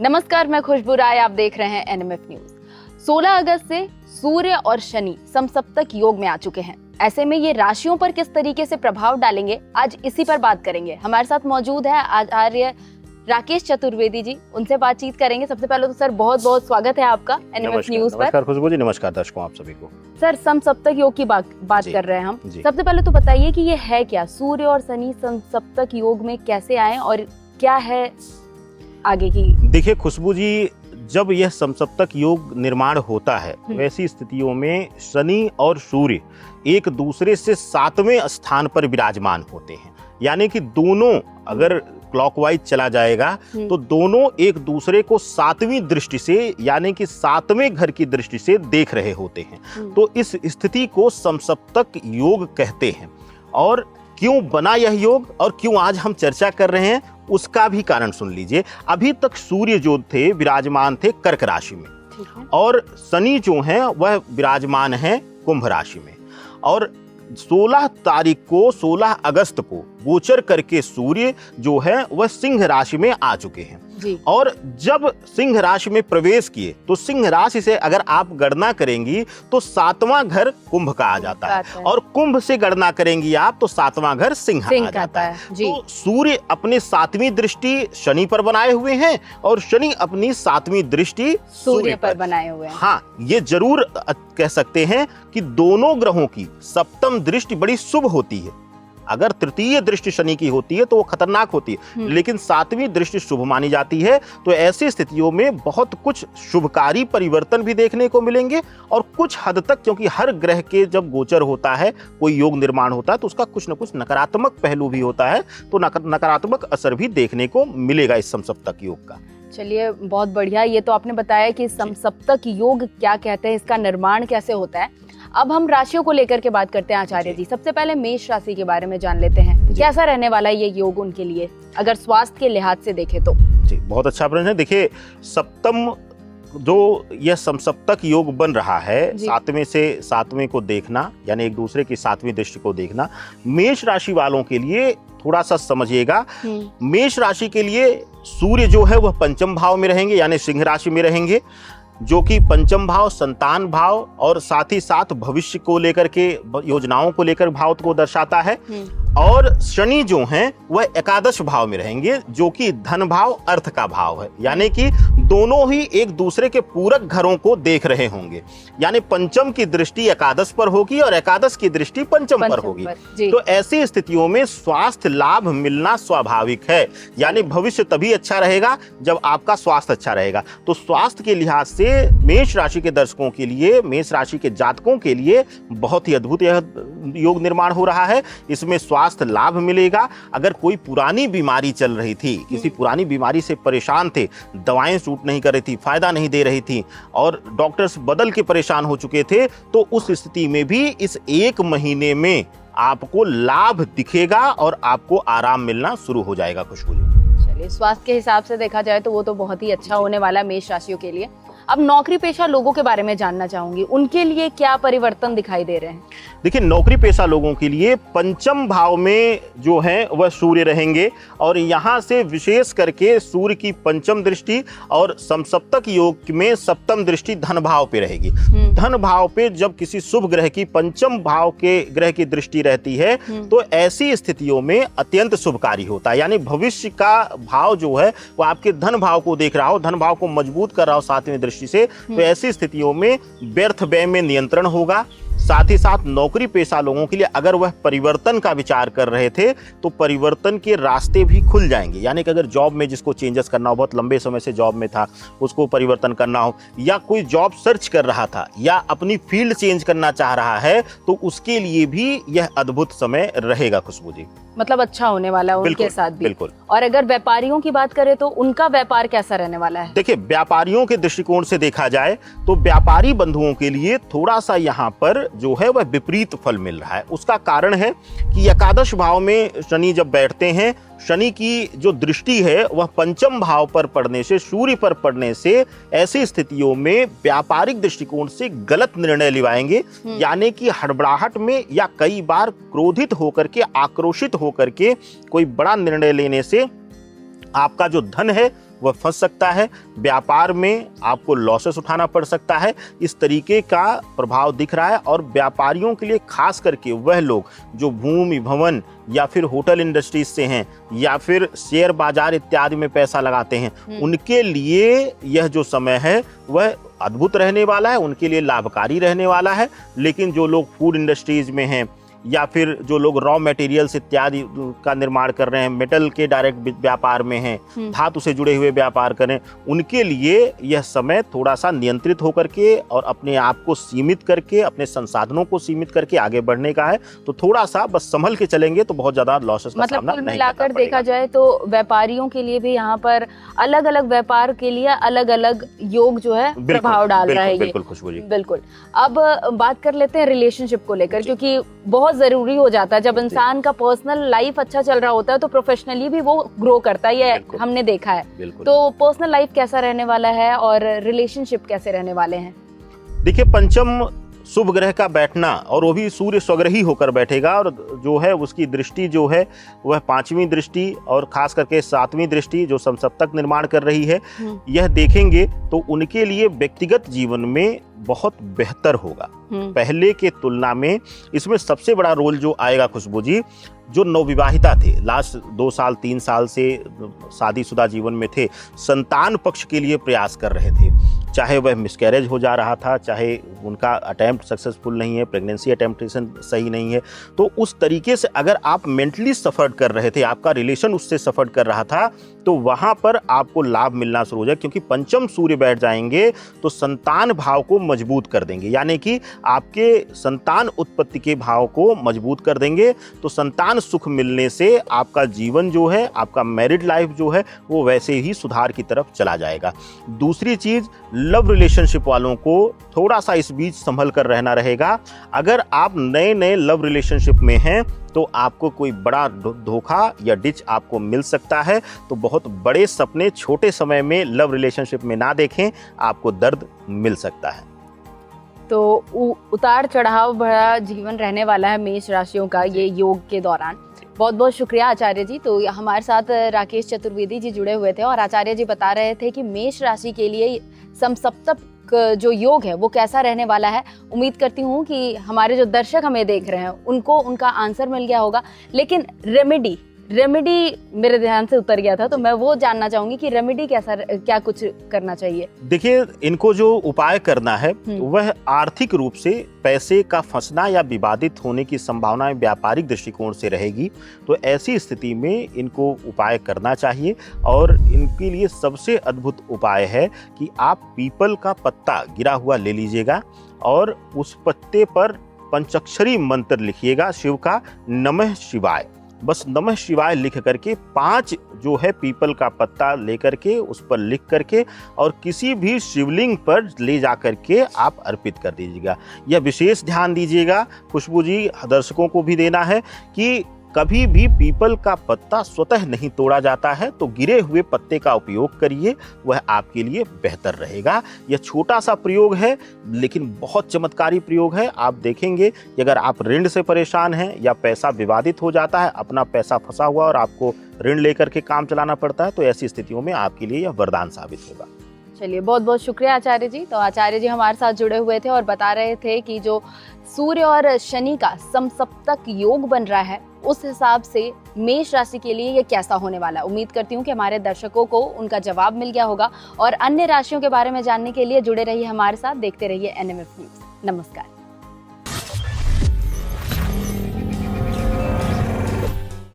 नमस्कार, मैं खुशबू राय, आप देख रहे हैं एनएमएफ न्यूज। 16 अगस्त से सूर्य और शनि समसप्तक योग में आ चुके हैं। ऐसे में ये राशियों पर किस तरीके से प्रभाव डालेंगे, आज इसी पर बात करेंगे। हमारे साथ मौजूद है आचार्य राकेश चतुर्वेदी जी, उनसे बातचीत करेंगे। सबसे पहले तो सर बहुत बहुत स्वागत है आपका एनएमएफ न्यूज पर। नमस्कार खुशबू जी, नमस्कार दर्शकों आप सभी को। सर, समसप्तक योग की बात कर रहे हैं हम। सबसे पहले तो बताइए कि ये है क्या, सूर्य और शनि समसप्तक योग में कैसे आए और क्या है आगे की? देखिए खुशबू जी, जब यह समसप्तक योग निर्माण होता है वैसी स्थितियों में शनि और सूर्य एक दूसरे से 7वें स्थान पर विराजमान होते हैं। यानी कि दोनों अगर क्लॉकवाइज चला जाएगा तो दोनों एक दूसरे को 7वीं दृष्टि से यानी कि 7वें घर की दृष्टि से देख रहे होते हैं। तो इस स्थिति को समसप्तक योग कहते हैं। और क्यों बना यह योग और क्यों आज हम चर्चा कर रहे हैं उसका भी कारण सुन लीजिए। अभी तक सूर्य जो थे विराजमान थे कर्क राशि में और शनि जो हैं वह विराजमान है कुंभ राशि में। और 16 तारीख को 16 अगस्त को गोचर करके सूर्य जो है वह सिंह राशि में आ चुके हैं। और जब सिंह राशि में प्रवेश किए तो सिंह राशि से अगर आप गणना करेंगी तो 7वां घर कुंभ का आ जाता है और कुंभ से गणना करेंगी आप तो 7वां घर सिंह आ जाता है। तो सूर्य अपनी 7वीं दृष्टि शनि पर बनाए हुए हैं और शनि अपनी 7वीं दृष्टि सूर्य पर बनाए हुए हैं। हाँ, ये जरूर कह सकते हैं कि दोनों ग्रहों की सप्तम दृष्टि बड़ी शुभ होती है। अगर तृतीय दृष्टि शनि की होती है तो वो खतरनाक होती है, लेकिन 7वीं दृष्टि शुभ मानी जाती है। तो ऐसी स्थितियों में बहुत कुछ शुभकारी परिवर्तन भी देखने को मिलेंगे और कुछ हद तक, क्योंकि हर ग्रह के जब गोचर होता है कोई योग निर्माण होता है तो उसका कुछ न कुछ नकारात्मक पहलू भी होता है, तो नकारात्मक असर भी देखने को मिलेगा इस समसप्तक योग का। चलिए, बहुत बढ़िया। ये तो आपने बताया कि समसप्तक योग क्या कहते हैं, इसका निर्माण कैसे होता है। अब हम राशियों को लेकर के बात करते हैं आचार्य जी। सबसे पहले मेष राशि के बारे में जान लेते हैं। कैसा रहने वाला है ये योग उनके लिए, अगर स्वास्थ्य के लिहाज से देखें तो? जी, बहुत अच्छा प्रश्न है। देखिए, सप्तम जो यह समसप्तक योग बन रहा है, 7वें से 7वें को देखना यानी एक दूसरे की 7वीं दृष्टि को देखना, मेष राशि वालों के लिए थोड़ा सा समझिएगा। मेष राशि के लिए सूर्य जो है वह पंचम भाव में रहेंगे यानी सिंह राशि में रहेंगे, जो कि पंचम भाव संतान भाव और साथ ही साथ भविष्य को लेकर के योजनाओं को लेकर भाव को दर्शाता है। और शनि जो हैं वह एकादश भाव में रहेंगे, जो कि धन भाव अर्थ का भाव है। यानी कि दोनों ही एक दूसरे के पूरक घरों को देख रहे होंगे। यानी पंचम की दृष्टि एकादश पर होगी और एकादश की दृष्टि पंचम पर होगी। तो ऐसी स्थितियों में स्वास्थ्य लाभ मिलना स्वाभाविक है। यानी भविष्य तभी अच्छा रहेगा जब आपका स्वास्थ्य अच्छा रहेगा। तो स्वास्थ्य के लिहाज से मेष राशि के दर्शकों के लिए, मेष राशि के जातकों के लिए बहुत ही अद्भुत यह योग निर्माण हो रहा है। इसमें स्वास्थ्य लाभ मिलेगा। अगर कोई पुरानी बीमारी चल रही थी, किसी पुरानी बीमारी से परेशान थे, दवाएं सूट नहीं कर रही थी, फायदा नहीं दे रही थी और डॉक्टर्स बदल के परेशान हो चुके थे, तो उस स्थिति में भी इस 1 महीने में आपको लाभ दिखेगा और आपको आराम मिलना शुरू हो जाएगा। खुशबू जी, चलिए, स्वास्थ्य के हिसाब से देखा जाए तो वो तो बहुत ही अच्छा होने वाला है मेष राशियों के लिए। अब नौकरी पेशा लोगों के बारे में जानना चाहूंगी, उनके लिए क्या परिवर्तन दिखाई दे रहे हैं? देखिए, नौकरी पेशा लोगों के लिए पंचम भाव में जो है वह सूर्य रहेंगे और यहाँ से विशेष करके सूर्य की पंचम दृष्टि और समसप्तक योग में सप्तम दृष्टि धन भाव पे रहेगी। धन भाव पे जब किसी शुभ ग्रह की पंचम भाव के ग्रह की दृष्टि रहती है तो ऐसी स्थितियों में अत्यंत शुभकारी होता है। यानी भविष्य का भाव जो है वो आपके धन भाव को देख रहा हो, धन भाव को मजबूत कर रहा हो 7वीं दृष्टि से, तो ऐसी स्थितियों में व्यर्थ व्यय में नियंत्रण होगा। साथ ही साथ नौकरी पेशा लोगों के लिए अगर वह परिवर्तन का विचार कर रहे थे तो परिवर्तन के रास्ते भी खुल जाएंगे। यानी कि अगर जॉब में जिसको चेंजेस करना हो, बहुत लंबे समय से जॉब में था, उसको परिवर्तन करना हो, या कोई जॉब सर्च कर रहा था या अपनी फील्ड चेंज करना चाह रहा है, तो उसके लिए भी यह अद्भुत समय रहेगा। खुशबू जी, मतलब अच्छा होने वाला है उनके साथ भी। बिल्कुल। और अगर व्यापारियों की बात करें तो उनका व्यापार कैसा रहने वाला है? देखिए, व्यापारियों के दृष्टिकोण से देखा जाए तो व्यापारी बंधुओं के लिए थोड़ा सा यहाँ पर जो है वह विपरीत फल मिल रहा है। उसका कारण है कि एकादश भाव में शनि जब बैठते हैं, शनि की जो दृष्टि है वह पंचम भाव पर पड़ने से, सूर्य पर पड़ने से ऐसी स्थितियों में व्यापारिक दृष्टिकोण से गलत निर्णय लिवाएंगे। यानी कि हड़बड़ाहट में या कई बार क्रोधित होकर के, आक्रोशित होकर के कोई बड़ा निर्णय लेने से आपका जो धन है वह फंस सकता है, व्यापार में आपको लॉसेस उठाना पड़ सकता है। इस तरीके का प्रभाव दिख रहा है। और व्यापारियों के लिए खास करके वह लोग जो भूमि भवन या फिर होटल इंडस्ट्रीज से हैं या फिर शेयर बाजार इत्यादि में पैसा लगाते हैं, उनके लिए यह जो समय है वह अद्भुत रहने वाला है, उनके लिए लाभकारी रहने वाला है। लेकिन जो लोग फूड इंडस्ट्रीज में हैं या फिर जो लोग रॉ मटेरियल्स इत्यादि का निर्माण कर रहे हैं, मेटल के डायरेक्ट व्यापार में हैं, धातु से जुड़े हुए व्यापार करें, उनके लिए यह समय थोड़ा सा नियंत्रित होकर के और अपने आप को सीमित करके, अपने संसाधनों को सीमित करके आगे बढ़ने का है। तो थोड़ा सा बस संभल के चलेंगे तो बहुत ज्यादा लॉसेस का सामना नहीं करना पड़ेगा। मिलाकर देखा जाए तो व्यापारियों के लिए भी यहाँ पर अलग अलग व्यापार के लिए अलग अलग योग जो है प्रभाव डाल रहा है। बिल्कुल खुशबू जी। बिल्कुल। अब बात कर लेते हैं रिलेशनशिप को लेकर, क्योंकि बहुत जरूरी हो जाता है। जब इंसान का पर्सनल लाइफ अच्छा चल रहा होता है तो प्रोफेशनली भी वो ग्रो करता है, ये हमने देखा है। तो पर्सनल लाइफ कैसा रहने वाला है और रिलेशनशिप कैसे रहने वाले हैं? देखिए, पंचम शुभ ग्रह का बैठना, और वो भी सूर्य स्वग्रही होकर बैठेगा, और जो है उसकी दृष्टि जो है वह 5वीं दृष्टि और खास करके 7वीं दृष्टि जो समसप्तक निर्माण कर रही है, यह देखेंगे तो उनके लिए व्यक्तिगत जीवन में बहुत बेहतर होगा पहले के तुलना में। इसमें सबसे बड़ा रोल जो आएगा खुशबू जी, जो नवविवाहिता थे, लास्ट 2 साल 3 साल से शादीशुदा जीवन में थे, संतान पक्ष के लिए प्रयास कर रहे थे, चाहे वह मिसकैरेज हो जा रहा था, चाहे उनका अटेम्प्ट सक्सेसफुल नहीं है, प्रेगनेंसी अटेम्प्टेशन सही नहीं है, तो उस तरीके से अगर आप मेंटली सफर कर रहे थे, आपका रिलेशन उससे सफर कर रहा था, तो वहाँ पर आपको लाभ मिलना शुरू हो जाए। क्योंकि पंचम सूर्य बैठ जाएंगे तो संतान भाव को मजबूत कर देंगे, यानी कि आपके संतान उत्पत्ति के भाव को मजबूत कर देंगे। तो संतान सुख मिलने से आपका जीवन जो है, आपका मैरिड लाइफ जो है, वो वैसे ही सुधार की तरफ चला जाएगा। दूसरी चीज, लव रिलेशनशिप वालों को थोड़ा सा इस बीच संभल कर रहना रहेगा। अगर आप नए नए लव रिलेशनशिप में हैं तो आपको कोई बड़ा धोखा या डिच आपको मिल सकता है। तो बहुत बड़े सपने छोटे समय में लव रिलेशनशिप में ना देखें, आपको दर्द मिल सकता है। तो उतार चढ़ाव भरा जीवन रहने वाला है मेष राशियों का ये योग के दौरान। बहुत बहुत शुक्रिया आचार्य जी। तो हमारे साथ राकेश चतुर्वेदी जी जुड़े हुए थे और आचार्य जी बता रहे थे कि मेष राशि के लिए समसप्तक जो योग है वो कैसा रहने वाला है। उम्मीद करती हूँ कि हमारे जो दर्शक हमें देख रहे हैं उनको उनका आंसर मिल गया होगा। लेकिन रेमेडी मेरे ध्यान से उतर गया था, तो मैं वो जानना चाहूंगी कि रेमेडी क्या कुछ करना चाहिए। देखिए, इनको जो उपाय करना है वह आर्थिक रूप से पैसे का फंसना या विवादित होने की संभावना व्यापारिक दृष्टिकोण से रहेगी। तो ऐसी स्थिति में इनको उपाय करना चाहिए, और इनके लिए सबसे अद्भुत उपाय है कि आप पीपल का पत्ता गिरा हुआ ले लीजिएगा और उस पत्ते पर पंचाक्षरी मंत्र लिखिएगा शिव का, नमः शिवाय। बस नमः शिवाय लिख करके 5 जो है पीपल का पत्ता लेकर के उस पर लिख करके और किसी भी शिवलिंग पर ले जा करके आप अर्पित कर दीजिएगा। यह विशेष ध्यान दीजिएगा खुशबू जी, दर्शकों को भी देना है कि कभी भी पीपल का पत्ता स्वतः नहीं तोड़ा जाता है, तो गिरे हुए पत्ते का उपयोग करिए, वह आपके लिए बेहतर रहेगा। यह छोटा सा प्रयोग है लेकिन बहुत चमत्कारी प्रयोग है। आप देखेंगे कि अगर आप ऋण से परेशान हैं या पैसा विवादित हो जाता है, अपना पैसा फंसा हुआ और आपको ऋण लेकर के काम चलाना पड़ता है, तो ऐसी स्थितियों में आपके लिए यह वरदान साबित होगा। चलिए, बहुत बहुत शुक्रिया आचार्य जी। तो आचार्य जी हमारे साथ जुड़े हुए थे और बता रहे थे कि जो सूर्य और शनि का समसप्तक योग बन रहा है उस हिसाब से मेष राशि के लिए ये कैसा होने वाला है। उम्मीद करती हूँ कि हमारे दर्शकों को उनका जवाब मिल गया होगा, और अन्य राशियों के बारे में जानने के लिए जुड़े रहिए हमारे साथ, देखते रहिए NMF न्यूज़। नमस्कार।